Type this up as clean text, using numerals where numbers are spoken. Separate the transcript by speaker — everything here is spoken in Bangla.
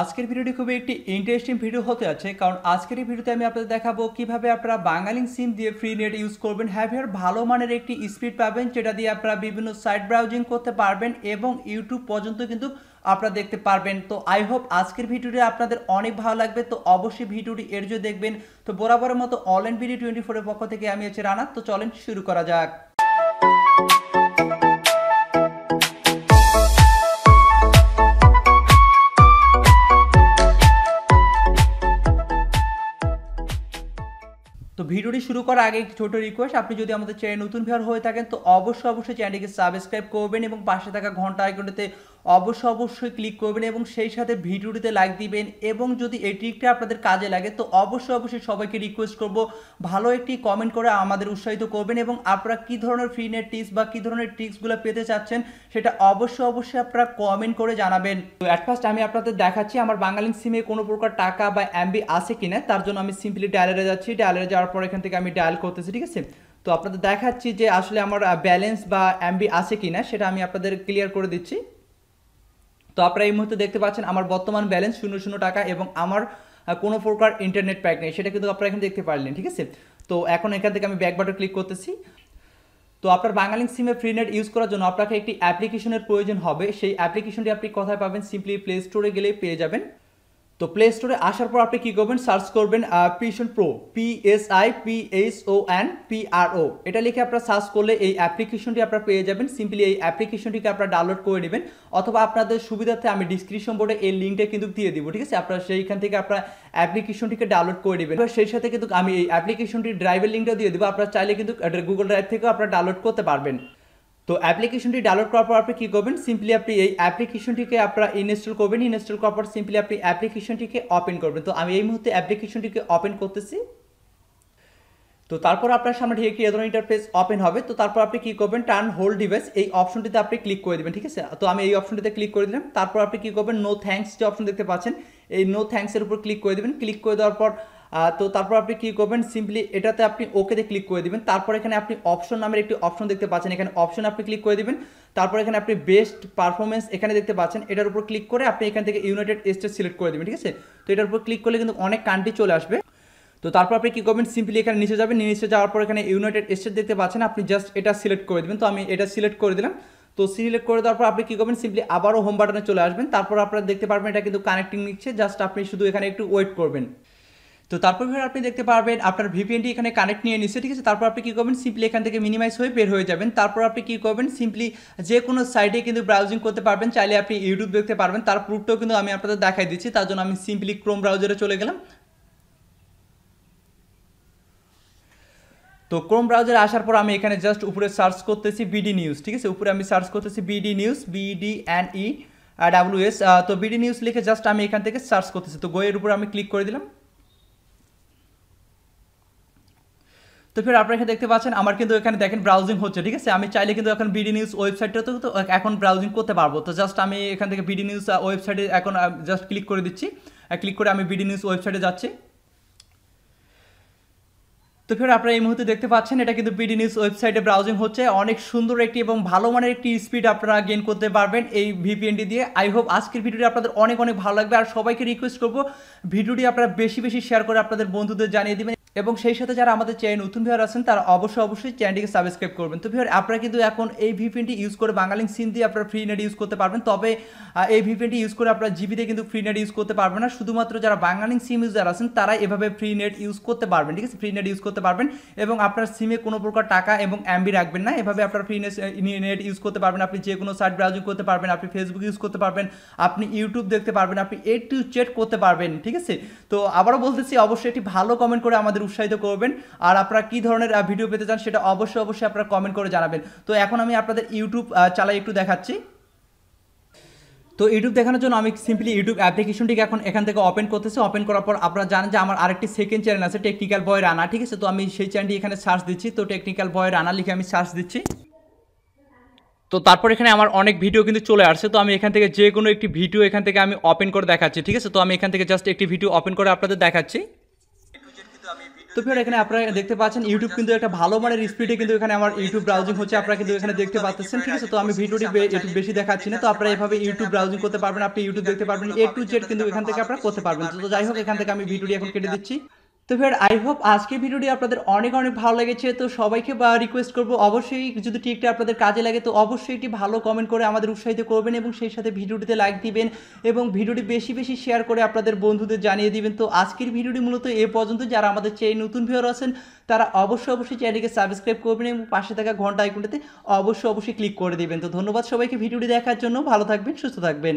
Speaker 1: আজকের ভিডিওটি খুবই একটি ইন্টারেস্টিং ভিডিও হতে আছে, কারণ আজকের এই ভিডিওতে আমি আপনাদের দেখাবো কিভাবে আপনারা বাংলালিংক সিম দিয়ে ফ্রি নেট ইউজ করবেন। হ্যাভিয়ার ভালো মানের একটি স্পিড পাবেন, যেটা দিয়ে আপনারা বিভিন্ন সাইট ব্রাউজিং করতে পারবেন এবং ইউটিউব পর্যন্ত কিন্তু আপনারা দেখতে পারবেন। তো আই হোপ আজকের ভিডিওটি আপনাদের অনেক ভালো লাগবে। তো অবশ্যই ভিডিওটি এর জন্য দেখবেন। তো বরাবরের মতো অনলাইন ভিডিও 24 এর পক্ষ থেকে আমি হচ্ছে রানা। তো চলেন শুরু করা যাক। তো ভিডিওটি শুরু করার আগে একটি ছোট রিকোয়েস্ট, আপনি যদি আমাদের চ্যানেল নতুন ভিউয়ার হয়ে থাকেন তো অবশ্যই চ্যানেলটিকে সাবস্ক্রাইব করবেন এবং পাশে থাকা ঘন্টা আইকনটিতে অবশ্যই ক্লিক করবেন এবং সেই সাথে ভিডিওটিতে লাইক দিবেন। এবং যদি এই ট্রিকটা আপনাদের কাজে লাগে তো অবশ্যই সবাইকে রিকোয়েস্ট করব ভালো একটি কমেন্ট করে আমাদের উৎসাহিত করবেন এবং আপনারা কী ধরনের ফ্রি নেট টিপস বা কী ধরনের ট্রিক্সগুলো পেতে চাচ্ছেন সেটা অবশ্যই আপনারা কমেন্ট করে জানাবেন। তো অ্যাট ফার্স্ট আমি আপনাদের দেখাচ্ছি আমার বাংলালিংক সিমে কোনো প্রকার টাকা বা এমবি আছে কিনা। তার জন্য আমি সিম্পলি ডায়ালে যাচ্ছি, ডায়ালে যাওয়ার পর এখান থেকে আমি ডায়াল করতেছি, ঠিক আছে। তো আপনাদের দেখাচ্ছি যে আসলে আমার ব্যালেন্স বা এমবি আছে কিনা সেটা আমি আপনাদের ক্লিয়ার করে দিচ্ছি। তো আপনারা এই মুহূর্তে দেখতে পাচ্ছেন আমার বর্তমান ব্যালেন্স 00 টাকা এবং আমার কোনো প্রকার ইন্টারনেট প্যাক নেই, সেটা কিন্তু আপনারা এখানে দেখতে পারলেন, ঠিক আছে। তো এখন এখান থেকে আমি ব্যাক বাটন ক্লিক করতেছি। তো আপনার বাংলালিংক সিমে ফ্রি নেট ইউজ করার জন্য আপনাকে একটি অ্যাপ্লিকেশনের প্রয়োজন হবে। সেই অ্যাপ্লিকেশনটি আপনি কোথায় পাবেন? সিম্পলি প্লে স্টোরে গেলেই পেয়ে যাবেন। তো প্লে স্টোরে আসার পর আপনি কী করবেন? সার্চ করবেন পিশন প্রো, PSIPSONPRO, এটা লিখে আপনারা সার্চ করলে এই অ্যাপ্লিকেশনটি আপনারা পেয়ে যাবেন। সিম্পলি এই অ্যাপ্লিকেশনটিকে আপনারা ডাউনলোড করে নেবেন, অথবা আপনাদের সুবিধার্থে আমি ডিসক্রিপশন বোর্ডে এই লিঙ্কটা কিন্তু দিয়ে দিব, ঠিক আছে। আপনারা সেইখান থেকে আপনারা অ্যাপ্লিকেশনটিকে ডাউনলোড করে নেবেন। সেই সাথে কিন্তু আমি এই অ্যাপ্লিকেশনটির ড্রাইভের লিঙ্কটা দিয়ে দেবো, আপনারা চাইলে কিন্তু গুগল ড্রাইভ থেকেও আপনারা ডাউনলোড করতে পারবেন। তো অ্যাপ্লিকেশনটি ডাউনলোড করার পর আপনি কী করবেন? সিম্পলি আপনি এই অ্যাপ্লিকেশনটিকে আপনারা ইনস্টল করবেন। ইনস্টল করার পর সিম্পলি আপনি অ্যাপ্লিকেশনটিকে ওপেন করবেন। তো আমি এই মুহূর্তে অ্যাপ্লিকেশনটিকে ওপেন করতেছি। তো তারপর আপনার সামনে ঠিক এই ধরনের ইন্টারফেস ওপেন হবে। তো তারপর আপনি কী করবেন? টার্ন হোল্ড ডিভাইস, এই অপশনটিতে আপনি ক্লিক করে দেবেন, ঠিক আছে। তো আমি এই অপশনটিতে ক্লিক করে দিলাম। তারপর আপনি কী করবেন? নো থ্যাঙ্কস যে অপশন দেখতে পাচ্ছেন, এই নো থ্যাঙ্কসের উপর ক্লিক করে দেবেন। ক্লিক করে দেওয়ার পর তো তারপর আপনি কী করবেন? সিম্পলি এটাতে আপনি ওকেতে ক্লিক করে দেবেন। তারপর এখানে আপনি অপশন নামের একটি অপশন দেখতে পাচ্ছেন, এখানে অপশন আপনি ক্লিক করে দেবেন। তারপর এখানে আপনি বেস্ট পারফরমেন্স এখানে দেখতে পাচ্ছেন, এটার উপর ক্লিক করে আপনি এখান থেকে ইউনাইটেড স্টেটস সিলেক্ট করে দেবেন, ঠিক আছে। তো এটার উপর ক্লিক করলে কিন্তু অনেক কান্ট্রি চলে আসবে। তো তারপর আপনি কী করবেন? সিম্পলি এখানে নিচে যাবেন, নিচে যাওয়ার পর এখানে ইউনাইটেড স্টেটস দেখতে পাচ্ছেন, আপনি জাস্ট এটা সিলেক্ট করে দেবেন। তো আমি এটা সিলেক্ট করে দিলাম। তো সিলেক্ট করে দেওয়ার পর আপনি কী করবেন? সিম্পলি আবারও হোম বাটনে চলে আসবেন। তারপর আপনারা দেখতে পারবেন এটা কিন্তু কানেক্টিং নিচ্ছে, জাস্ট আপনি শুধু এখানে একটু ওয়েট করবেন। তো তারপর আপনি দেখতে পারবেন আপনার ভিপিএনটি এখানে কানেক্ট নিয়ে নিচ্ছে, ঠিক আছে। তারপর আপনি কী করবেন? সিম্পলি এখান থেকে মিনিমাইজ হয়ে বের হয়ে যাবেন। তারপর আপনি কী করবেন? সিম্পলি যে কোনো সাইটে কিন্তু ব্রাউজিং করতে পারবেন, চাইলে আপনি ইউটিউব দেখতে পারবেন। তার প্রুফটাও কিন্তু আমি আপনাদের দেখাই দিচ্ছি। তার জন্য আমি সিম্পলি ক্রোম ব্রাউজারে চলে গেলাম। তো ক্রোম ব্রাউজারে আসার পর আমি এখানে জাস্ট উপরে সার্চ করতেছি বিডি নিউজ, ঠিক আছে। উপরে আমি সার্চ করতেছি বিডি নিউজ, BDNEWS। তো বিডি নিউজ লিখে জাস্ট আমি এখান থেকে সার্চ করতেছি। তো গোয়ের উপরে আমি ক্লিক করে দিলাম। তো ফির আপনারা এখানে দেখতে পাচ্ছেন আমার কিন্তু এখানে দেখেন ব্রাউজিং হচ্ছে, ঠিক আছে। আমি চাইলে কিন্তু এখন বিডি নিউজ ওয়েবসাইটটাতেও তো এখন ব্রাউজিং করতে পারবো। তো জাস্ট আমি এখান থেকে বিডি নিউজ ওয়েবসাইটে এখন জাস্ট ক্লিক করে দিচ্ছি। ক্লিক করে আমি বিডি নিউজ ওয়েবসাইটে যাচ্ছি। তো ফের আপনারা এই মুহূর্তে দেখতে পাচ্ছেন এটা কিন্তু বিডি নিউজ ওয়েবসাইটে ব্রাউজিং হচ্ছে। অনেক সুন্দর একটি এবং ভালো মানের একটি স্পিড আপনারা গেইন করতে পারবেন এই ভিপিএনটি দিয়ে। আই হোপ আজকের ভিডিওটি আপনাদের অনেক ভালো লাগবে। আর সবাইকে রিকোয়েস্ট করবো ভিডিওটি আপনারা বেশি শেয়ার করে আপনাদের বন্ধুদের জানিয়ে দেবেন এবং সেই সাথে যারা আমাদের চ্যানেল নতুন ভিউয়ার আছেন তারা অবশ্যই চ্যানেলটিকে সাবস্ক্রাইব করবেন। তো ভিউয়ার আপনারা কিন্তু এখন এই ভিপিএনটি ইউজ করে বাংলালিংক সিম দিয়ে আপনারা ফ্রি নেট ইউজ করতে পারবেন। তবে এই ভিপিএনটি ইউজ করে আপনারা জিবিতে কিন্তু ফ্রি নেট ইউজ করতে পারবেন না। শুধুমাত্র যারা বাংলালিংক সিম ইউজার আছেন তারা এভাবে ফ্রি নেট ইউজ করতে পারবেন, ঠিক আছে। ফ্রি নেট ইউজ করতে পারবেন এবং আপনার সিমে কোনো প্রকার টাকা এবং এমবি রাখবেন না। এভাবে আপনার ফ্রি নেট ইউজ করতে পারবেন। আপনি যে কোনো সাইট ব্রাউজিং করতে পারবেন, আপনি ফেসবুক ইউজ করতে পারবেন, আপনি ইউটিউব দেখতে পারবেন, আপনি A to Z করতে পারবেন, ঠিক আছে। তো আবারও বলতেছি অবশ্যই একটি ভালো কমেন্ট করে আমাদের উৎসাহিত করবেন। আর আপনারা কী ধরনের ভিডিও পেতে চান সেটা অবশ্যই আপনারা কমেন্ট করে জানাবেন। তো এখন আমি আপনাদের ইউটিউব চালাই একটু দেখাচ্ছি। তো ইউটিউব দেখানোর জন্য আমি সিম্পলি ইউটিউব অ্যাপ্লিকেশনটিকে এখন এখান থেকে ওপেন করতেছি। ওপেন করার পর আপনারা জানেন যে আমার আরেকটি সেকেন্ড চ্যানেল আছে টেকনিক্যাল বয় রানা, ঠিক আছে। তো আমি সেই চ্যানেলটি এখানে সার্চ দিচ্ছি। তো টেকনিক্যাল বয় রানা লিখে আমি সার্চ দিচ্ছি। তো তারপর এখানে আমার অনেক ভিডিও কিন্তু চলে আসছে। তো আমি এখান থেকে যে কোনো একটি ভিডিও এখান থেকে আমি ওপেন করে দেখাচ্ছি, ঠিক আছে। তো আমি এখান থেকে জাস্ট একটি ভিডিও ওপেন করে আপনাদের দেখাচ্ছি। কিন্তু আমি ভিডিও তো ফির এখানে আপনারা দেখতে পাচ্ছেন ইউটিউব কিন্তু একটা ভালো মানের স্পিডে কিন্তু এখানে আমার ইউটিউব ব্রাউজিং হচ্ছে, আপনারা কিন্তু এখানে দেখতে পাচ্ছেন, ঠিক আছে। তো আমি ভিডিওটি একটু বেশি দেখাচ্ছি না, তো আপনারা এভাবে ইউটিউব ব্রাউজিং করতে পারবেন, আপনি ইউটিউব দেখতে পারবেন, এ টু জেড কিন্তু এখান থেকে আপনারা করতে পারবেন। তো যাই হোক, এখান থেকে আমি ভিডিওটি এখন কেটে দিচ্ছি। তো ফির আই হোপ আজকের ভিডিওটি আপনাদের অনেক অনেক ভালো লেগেছে। তো সবাইকে রিকোয়েস্ট করবো, অবশ্যই যদি ট্রিকটা আপনাদের কাজে লাগে তো অবশ্যই একটি ভালো কমেন্ট করে আমাদের উৎসাহিত করবেন এবং সেই সাথে ভিডিওটিতে লাইক দিবেন এবং ভিডিওটি বেশি বেশি শেয়ার করে আপনাদের বন্ধুদের জানিয়ে দিবেন। তো আজকের ভিডিওটি মূলত এ পর্যন্ত। যারা আমাদের চ্যানেল নতুন ভিউয়ার আছেন তারা অবশ্যই চ্যানেলটিকে সাবস্ক্রাইব করবেন এবং পাশে থাকা ঘন্টা আইকনটিতে অবশ্যই ক্লিক করে দিবেন। তো ধন্যবাদ সবাইকে ভিডিওটি দেখার জন্য। ভালো থাকবেন, সুস্থ থাকবেন।